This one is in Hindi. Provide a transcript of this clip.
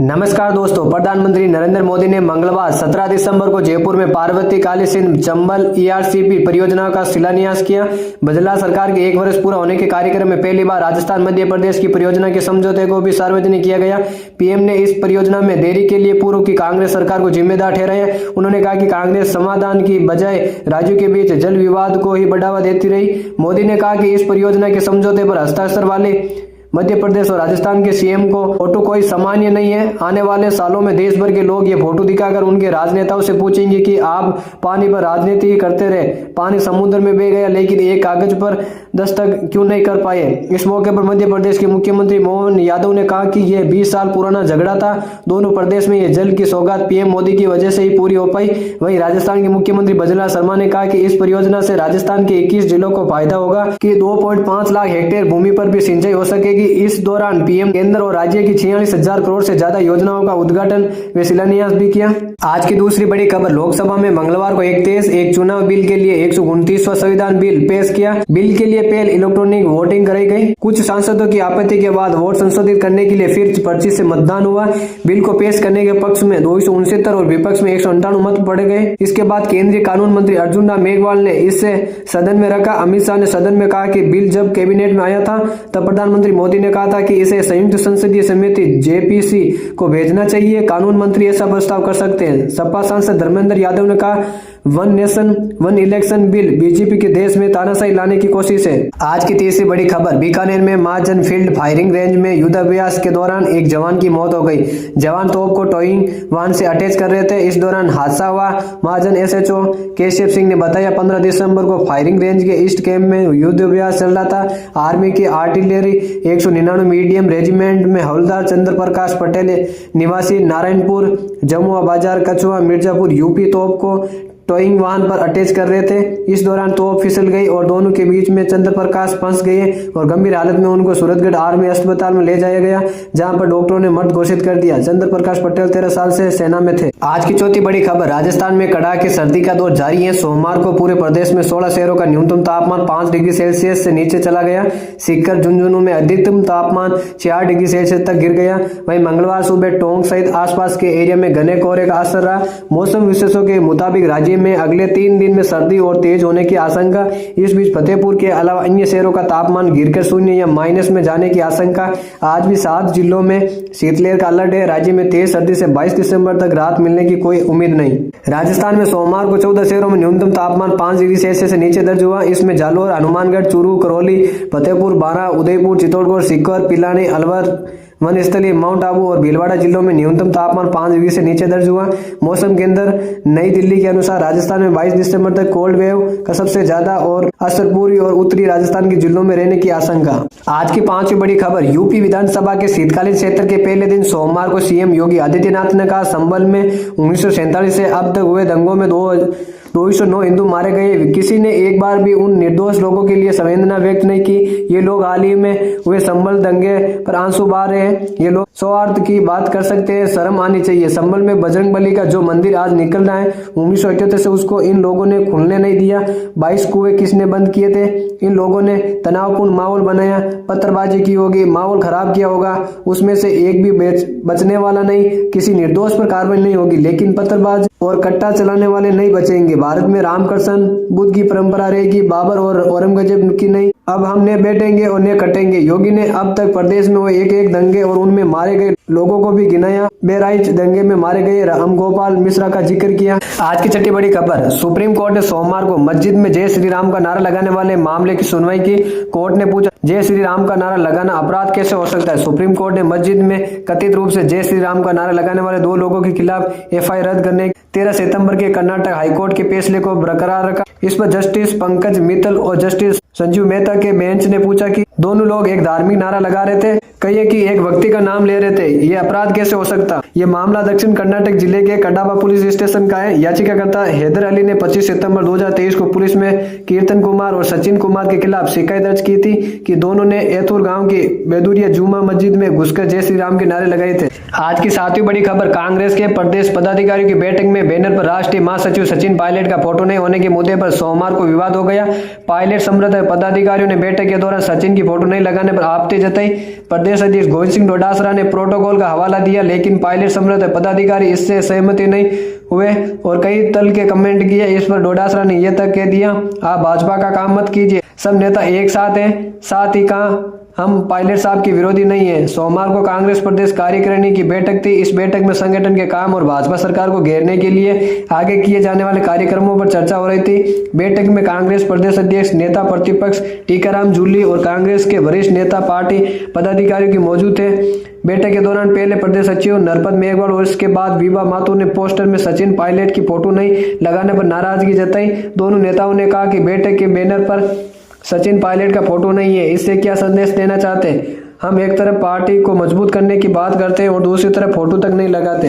नमस्कार दोस्तों, प्रधानमंत्री नरेंद्र मोदी ने मंगलवार 17 दिसंबर को जयपुर में पार्वती काली सिंध चंबल ईआरसीपी परियोजना का शिलान्यास किया। बजला सरकार के 1 वर्ष पूरा होने के कार्यक्रम में पहली बार राजस्थान मध्य प्रदेश की परियोजना के समझौते को भी सार्वजनिक किया गया। पीएम ने इस परियोजना में देरी के लिए पूर्व की कांग्रेस सरकार को जिम्मेदार ठहराया। उन्होंने कहा कि कांग्रेस समाधान की बजाय राज्यों के बीच जल विवाद को ही बढ़ावा देती रही। मोदी ने कहा कि इस परियोजना के समझौते पर हस्ताक्षर वाले मध्य प्रदेश और राजस्थान के सीएम को फोटो कोई सामान्य नहीं है। आने वाले सालों में देश भर के लोग ये फोटो दिखाकर उनके राजनेताओं से पूछेंगे कि आप पानी पर राजनीति करते रहे, पानी समुद्र में बह गया लेकिन एक कागज पर दस्तखत क्यों नहीं कर पाए। इस मौके पर मध्य प्रदेश के मुख्यमंत्री मोहन यादव ने कहा कि यह 20 साल पुराना झगड़ा था। दोनों प्रदेश में ये जल की सौगात पीएम मोदी की वजह से ही पूरी हो पाई। वहीं राजस्थान के मुख्यमंत्री बजला शर्मा ने कहा कि इस परियोजना से राजस्थान के 21 जिलों को फायदा होगा कि 2.5 लाख हेक्टेयर भूमि पर भी सिंचाई हो सकेगी। इस दौरान पीएम केंद्र और राज्य की 46,000 करोड़ से ज्यादा योजनाओं का उद्घाटन व शिलान्यास भी किया। आज की दूसरी बड़ी खबर, लोकसभा में मंगलवार को एक देश एक चुनाव बिल के लिए 129वां संविधान बिल पेश किया। बिल के लिए पहले इलेक्ट्रॉनिक वोटिंग कराई गई। कुछ सांसदों की आपत्ति के बाद वोट संशोधित करने के लिए फिर पर्ची से मतदान हुआ। बिल को पेश करने के पक्ष में 269 और विपक्ष में 158 मत पड़े गए। इसके बाद केंद्रीय कानून मंत्री अर्जुन राम मेघवाल ने इसे सदन में रखा। अमित शाह ने सदन में कहा कि बिल जब कैबिनेट में आया था तब प्रधानमंत्री मोदी ने कहा था कि इसे संयुक्त संसदीय समिति जेपीसी को भेजना चाहिए। कानून मंत्री ऐसा प्रस्ताव कर सकते हैं। सपा सांसद धर्मेंद्र यादव ने कहा, one nation one election bill BJP के देश में तानाशाही लाने की कोशिश है। आज की तीसरी बड़ी खबर, बीकानेर में महाजन फील्ड फायरिंग रेंज में युद्धाभ्यास के दौरान एक जवान की मौत हो गई। जवान तोप को टोइंग वाहन से अटैच कर रहे थे। इस दौरान हादसा हुआ। महाजन एसएचओ केशव सिंह ने बताया, 15 दिसंबर को फायरिंग रेंज के ईस्ट कैंप में युद्धाभ्यास चल रहा था। आर्मी की आर्टिलरी 199 मीडियम रेजिमेंट में हवलदार चंद्र प्रकाश पटेल निवासी नारायणपुर जमुआ बाजार कछुआ मिर्जापुर यूपी तोप को टोइंग वाहन पर अटैच कर रहे थे। इस दौरान तोप फिसल गई और दोनों के बीच में चंद्र प्रकाश फंस गए और गंभीर हालत में उनको सूरतगढ़ आर्मी अस्पताल में ले जाया गया, जहां पर डॉक्टरों ने मृत घोषित कर दिया। चंद्र प्रकाश पटेल 13 साल से सेना में थे। आज की चौथी बड़ी खबर, राजस्थान में कड़ाके सर्दी का दौर जारी है। सोमवार को पूरे प्रदेश में 16 शहरों का न्यूनतम तापमान 5 डिग्री सेल्सियस से नीचे चला गया। सीकर झुंझुनू में अधिकतम तापमान 4 डिग्री सेल्सियस तक गिर गया। वहीं मंगलवार सुबह टोंक सहित आसपास के एरिया में घने कोहरे का असर रहा। मौसम विशेषज्ञों के मुताबिक राज्य में अगले 3 दिन में सर्दी और तेज होने की आशंका। इस बीच फतेहपुर के अलावा अन्य शहरों का तापमान गिरकर शून्य या माइनस में जाने की आशंका। आज भी 7 जिलों में शीतलहर का अलर्ट है। राज्य में तेज सर्दी से 22 दिसंबर तक राहत मिलने की कोई उम्मीद नहीं। राजस्थान में सोमवार को 14 शहरों में न्यूनतम तापमान 5 डिग्री सेल्सियस से नीचे दर्ज हुआ। इसमें जालोर, हनुमानगढ़, चूरू, करौली, फतेहपुर, बारां, उदयपुर, चित्तौड़गढ़, सीकर, पिलानी, अलवर, वनस्थली, माउंट आबू और भीलवाड़ा जिलों में न्यूनतम तापमान 5 डिग्री से नीचे दर्ज हुआ। मौसम केंद्र नई दिल्ली के अनुसार राजस्थान में 22 दिसंबर तक कोल्ड वेव का सबसे ज्यादा और असर पूर्वी और उत्तरी राजस्थान के जिलों में रहने की आशंका। आज की 5वीं बड़ी खबर, यूपी विधानसभा के शीतकालीन सत्र के पहले दिन सोमवार को सीएम योगी आदित्यनाथ ने कहा, संभल में 1947 से अब तक हुए दंगों में 209 हिंदू मारे गए। किसी ने एक बार भी उन निर्दोष लोगों के लिए संवेदना व्यक्त नहीं की। ये लोग हाल ही में हुए संभल दंगे पर आंसू बहा रहे हैं। ये लोग सौहार्द की बात कर सकते हैं, शर्म आनी चाहिए। संभल में बजरंगबली का जो मंदिर आज निकल रहा है, 1978 से उसको इन लोगों ने खुलने नहीं दिया। 22 कुएं किसने बंद किए थे? इन लोगों ने तनावपूर्ण माहौल बनाया, पत्थरबाजी की होगी, माहौल खराब किया होगा। उसमें से एक भी बचने वाला नहीं। किसी निर्दोष पर कार्रवाई नहीं होगी, लेकिन पत्थरबाज और कट्टा चलाने वाले नहीं बचेंगे। भारत में रामकृष्ण बुद्ध की परंपरा रहेगी, बाबर और औरंगजेब की नहीं। अब हम ने बैठेंगे और ने कटेंगे। योगी ने अब तक प्रदेश में हुए एक दंगे और उनमें मारे गए लोगों को भी गिनाया। बहराइच दंगे में मारे गए राम गोपाल मिश्रा का जिक्र किया। आज की छठी बड़ी खबर, सुप्रीम कोर्ट ने सोमवार को मस्जिद में जय श्री राम का नारा लगाने वाले मामले की सुनवाई की। कोर्ट ने पूछा, जय श्री राम का नारा लगाना अपराध कैसे हो सकता है? सुप्रीम कोर्ट ने मस्जिद में कथित रूप से जय श्री राम का नारा लगाने वाले 2 लोगों के खिलाफ एफआईआर रद्द करने 13 सितंबर के कर्नाटक हाईकोर्ट के फैसले को बरकरार रखा। इस पर जस्टिस पंकज मित्तल और जस्टिस संजीव मेहता के बेंच ने पूछा कि दोनों लोग एक धार्मिक नारा लगा रहे थे, कहिए कि एक व्यक्ति का नाम ले रहे थे, ये अपराध कैसे हो सकता? ये मामला दक्षिण कर्नाटक जिले के कडापा पुलिस स्टेशन का है। याचिकाकर्ता हैदर अली ने 25 सितंबर 2023 को पुलिस में कीर्तन कुमार और सचिन कुमार के खिलाफ शिकायत दर्ज की थी कि दोनों ने एथुर गांव की बेदुरिया जुमा मस्जिद में घुसकर जय श्री राम के नारे लगाए थे। आज की 7वीं बड़ी खबर, कांग्रेस के प्रदेश पदाधिकारियों की बैठक में बैनर पर राष्ट्रीय महासचिव सचिन पायलट का फोटो नहीं होने के मुद्दे पर सोमवार को विवाद हो गया। पायलट संबंधित पदाधिकारियों ने बैठक के दौरान सचिन की फोटो नहीं लगाने पर आपत्ति जताई। प्रदेश प्रदेश अध्यक्ष गोविंद सिंह डोटासरा ने प्रोटोकॉल का हवाला दिया, लेकिन पायलट संबंधित पदाधिकारी इससे सहमति नहीं हुए और कई तल के कमेंट किए। इस पर डोटासरा ने यह तक कह दिया, आप भाजपा का काम मत कीजिए, सब नेता एक साथ हैं, साथ ही कहा हम पायलट साहब के विरोधी नहीं हैं। सोमवार को कांग्रेस प्रदेश कार्यकारिणी की बैठक थी। इस बैठक में संगठन के काम और भाजपा सरकार को घेरने के लिए आगे किए जाने वाले कार्यक्रमों पर चर्चा हो रही थी। बैठक में कांग्रेस प्रदेश अध्यक्ष, नेता प्रतिपक्ष टीकाराम जूली और कांग्रेस के वरिष्ठ नेता, पार्टी पदाधिकारियों की मौजूद थे। बैठक के दौरान पहले प्रदेश सचिव नरपत मेघवाल और इसके बाद विभा माथुर ने पोस्टर में सचिन पायलट की फोटो नहीं लगाने पर नाराजगी जताई। दोनों नेताओं ने कहा कि बैठक के बैनर पर सचिन पायलट का फोटो नहीं है, इससे क्या संदेश देना चाहते हैं? हम एक तरफ पार्टी को मजबूत करने की बात करते हैं और दूसरी तरफ फोटो तक नहीं लगाते।